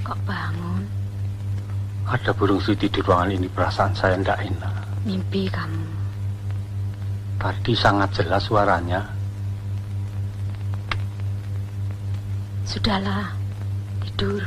Kok bangun? Ada burung siti di ruangan ini, perasaan saya tidak enak. Mimpi kamu. Tadi sangat jelas suaranya. Sudahlah, tidur.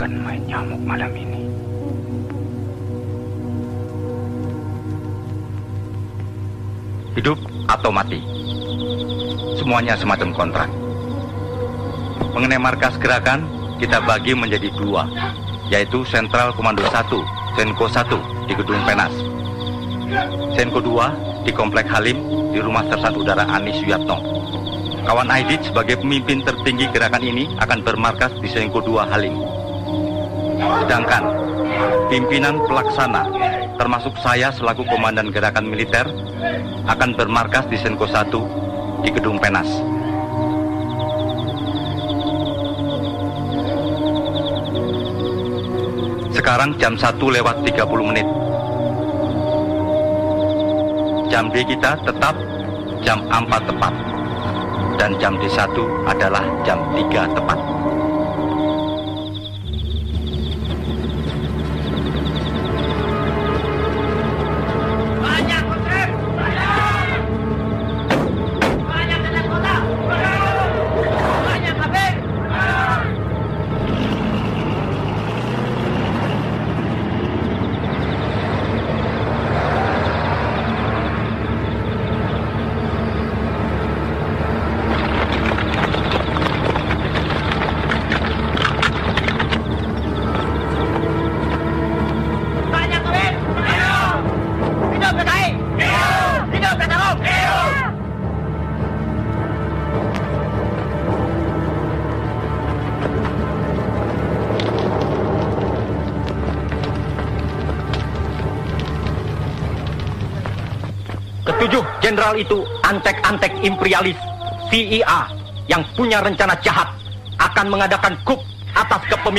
Bukan main nyamuk malam ini. Hidup atau mati. Semuanya semacam kontrak. Mengenai markas gerakan, kita bagi menjadi dua, yaitu Sentral Komando 1, Senko 1 di Gedung Penas. Senko 2 di Komplek Halim di Rumah Sersan Udara Ani Suyatno. Kawan Aidit sebagai pemimpin tertinggi gerakan ini akan bermarkas di Senko 2 Halim. Sedangkan pimpinan pelaksana, termasuk saya selaku komandan gerakan militer, akan bermarkas di Senko 1 di Gedung Penas. Sekarang jam 1:30. Jam D kita tetap jam 4 tepat. Dan jam D1 adalah jam 3 tepat. Ketujuh jenderal itu antek-antek imperialis CIA yang punya rencana jahat akan mengadakan coup atas kepemimpinan